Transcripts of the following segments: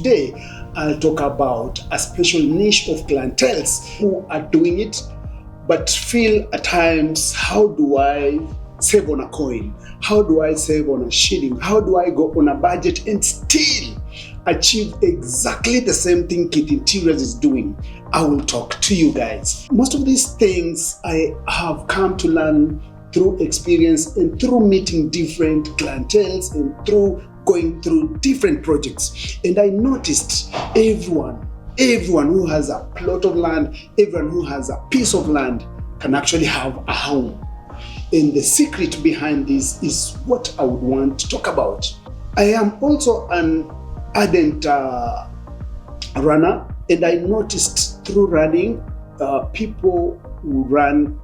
today I'll talk about a special niche of clienteles who are doing it, but feel at times, how do I save on a coin? How do I save on a shilling? How do I go on a budget and still achieve exactly the same thing Kit Interiors is doing? I will talk to you guys. Most of these things I have come to learn through experience and through meeting different clienteles and through going through different projects. And I noticed everyone who has a plot of land, everyone who has a piece of land can actually have a home. And the secret behind this is what I would want to talk about. I am also an ardent runner, and I noticed through running, people who run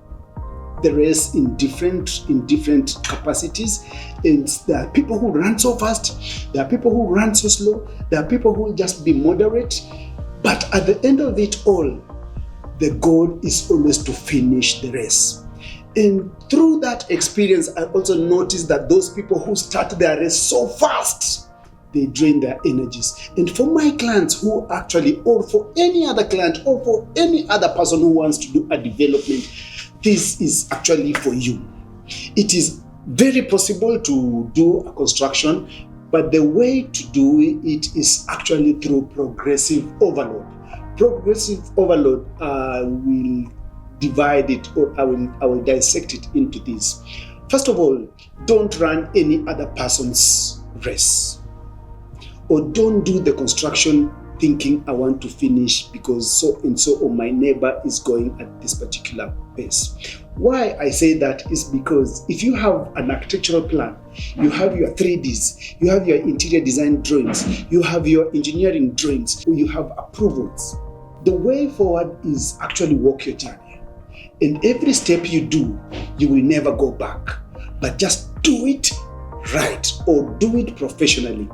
the race in different capacities. And there are people who run so fast, there are people who run so slow, there are people who will just be moderate. But at the end of it all, the goal is always to finish the race. And through that experience, I also noticed that those people who start their race so fast, they drain their energies. And for my clients who actually, or for any other client, or for any other person who wants to do a development, this is actually for you. It is very possible to do a construction, but the way to do it is actually through progressive overload. Progressive overload will divide it, or I will dissect it into this. First of all, don't run any other person's race, or don't do the construction thinking I want to finish because so and so, or my neighbor is going at this particular pace. Why I say that is because if you have an architectural plan, you have your 3Ds, you have your interior design drawings, you have your engineering drawings, or you have approvals. The way forward is actually walk your journey. And every step you do, you will never go back. But just do it right, or do it professionally.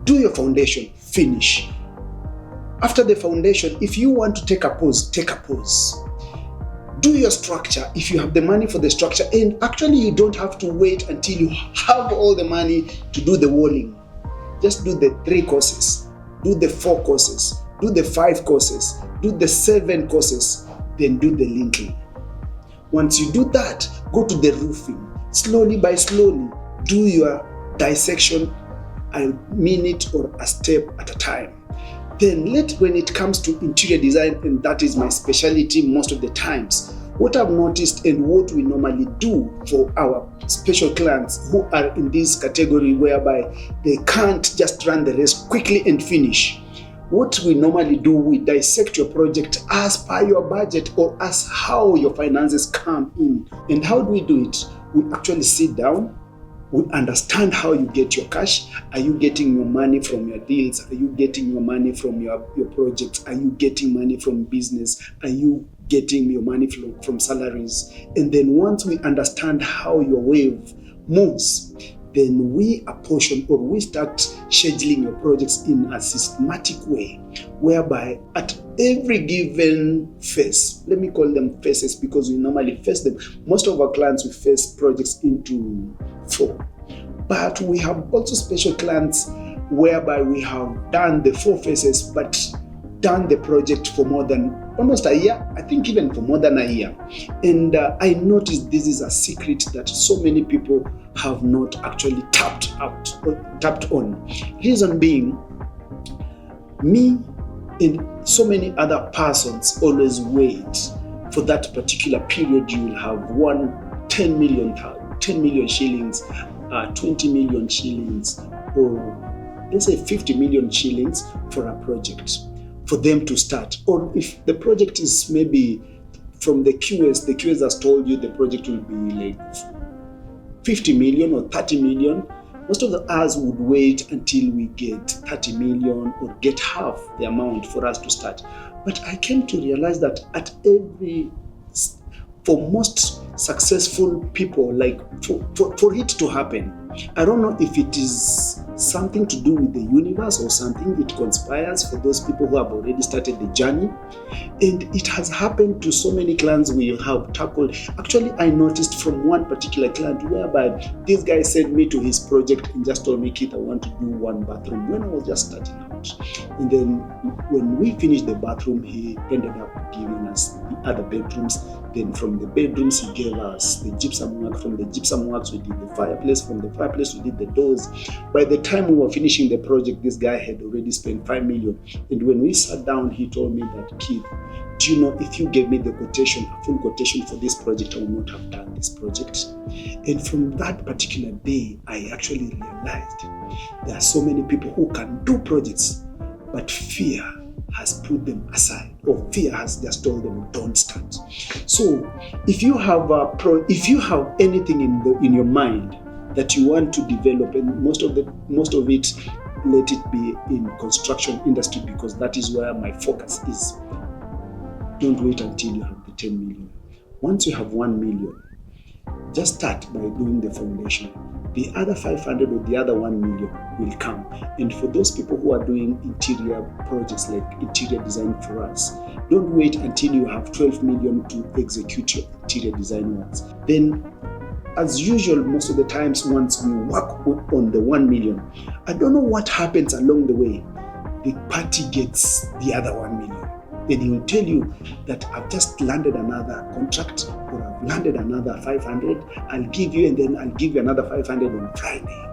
Do your foundation, finish. After the foundation, if you want to take a pause, take a pause. Do your structure if you have the money for the structure. And actually, you don't have to wait until you have all the money to do the walling. Just do the 3 courses, do the 4 courses, do the 5 courses, do the 7 courses, then do the lintel. Once you do that, go to the roofing. Slowly by slowly, do your dissection a minute or a step at a time. Then when it comes to interior design, and that is my specialty most of the times, what I've noticed and what we normally do for our special clients who are in this category whereby they can't just run the race quickly and finish. What we normally do, we dissect your project as per your budget or as how your finances come in. And how do we do it? We actually sit down. We understand how you get your cash. Are you getting your money from your deals? Are you getting your money from your projects? Are you getting money from business? Are you getting your money from salaries? And then once we understand how your wave moves, then we apportion, or we start scheduling your projects in a systematic way, whereby at every given phase, let me call them phases because we normally phase them. Most of our clients, we phase projects into 4. But we have also special clients whereby we have done the 4 phases, but done the project for more than almost a year, I think even for more than a year. And I noticed this is a secret that so many people have not actually tapped on. Reason being, me and so many other persons always wait for that particular period. You will have 10 million shillings, 20 million shillings, or let's say 50 million shillings for a project for them to start. Or if the project is maybe from the QS has told you the project will be like 50 million or 30 million, most of us would wait until we get 30 million or get half the amount for us to start. But I came to realize that for most successful people, like for it to happen, I don't know if it is something to do with the universe or something. It conspires for those people who have already started the journey. And it has happened to so many clients we have tackled. Actually, I noticed from one particular client whereby this guy sent me to his project and just told me, Keith, I want to do one bathroom when I was just starting out. And then when we finished the bathroom, he ended up giving us the other bedrooms. Then from the bedrooms, he gave us the gypsum work. From the gypsum works, we did the fireplace. From the fireplace, we did the doors. By the time we were finishing the project, this guy had already spent 5 million. And when we sat down, he told me that, Keith, do you know, if you gave me the quotation, a full quotation for this project, I would not have done this project. And from that particular day, I actually realized there are so many people who can do projects, but fear has put them aside, or fear has just told them don't start. So if you have anything in your mind that you want to develop, and most of it, let it be in construction industry, because that is where my focus is. Don't wait until you have the 10 million. Once you have 1 million, just start by doing the foundation. The other 500 or the other 1 million will come. And for those people who are doing interior projects like interior design for us, don't wait until you have 12 million to execute your interior design works. Then, as usual, most of the times, once we work on the 1 million, I don't know what happens along the way. The party gets the other 1 million. Then he will tell you that I've just landed another contract, or I've landed another 500, I'll give you, and then I'll give you another 500 on Friday.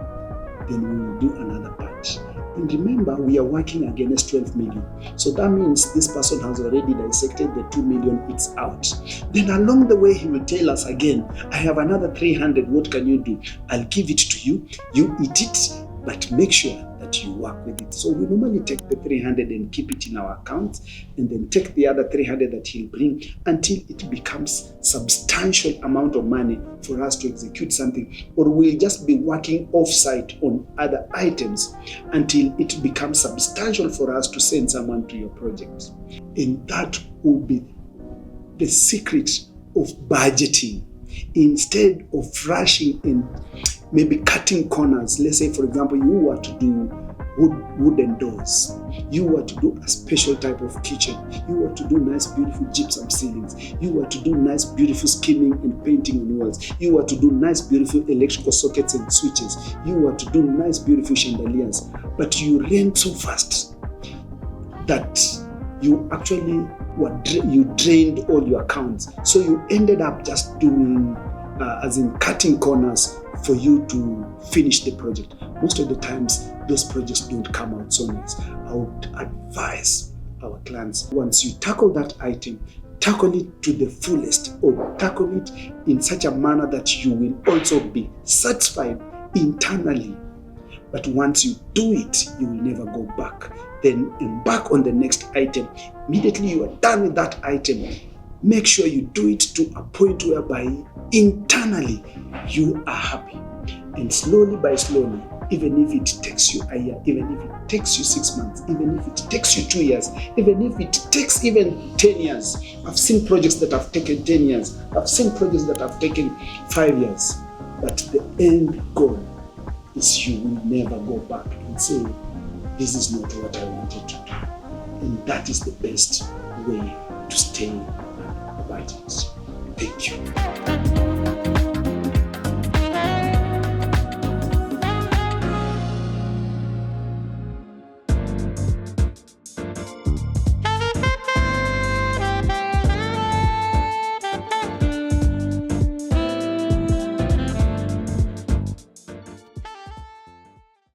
Then we will do another batch. And remember, we are working against 12 million. So that means this person has already dissected the 2 million, it's out. Then along the way, he will tell us again, I have another 300, what can you do? I'll give it to you, you eat it, but make sure that you work with it. So we normally take the 300 and keep it in our account, and then take the other 300 that he'll bring until it becomes substantial amount of money for us to execute something, or we'll just be working off-site on other items until it becomes substantial for us to send someone to your project. And that will be the secret of budgeting. Instead of rushing and maybe cutting corners, let's say, for example, you were to do wooden doors, you were to do a special type of kitchen, you were to do nice beautiful gypsum ceilings, you were to do nice beautiful skimming and painting on walls, you were to do nice beautiful electrical sockets and switches, you were to do nice beautiful chandeliers, but you ran so fast that you actually you drained all your accounts. So you ended up just doing as in cutting corners for you to finish the project. Most of the times, those projects don't come out so nice. I would advise our clients, once you tackle that item, tackle it to the fullest, or tackle it in such a manner that you will also be satisfied internally. But once you do it, you will never go back. Then embark on the next item. Immediately you are done with that item, make sure you do it to a point whereby internally you are happy. And slowly by slowly, even if it takes you a year, even if it takes you 6 months, even if it takes you 2 years, even if it takes even 10 years. I've seen projects that have taken 10 years. I've seen projects that have taken 5 years. But the end goal is you will never go back and say, this is not what I wanted to do. And that is the best way to stay about it. Thank you.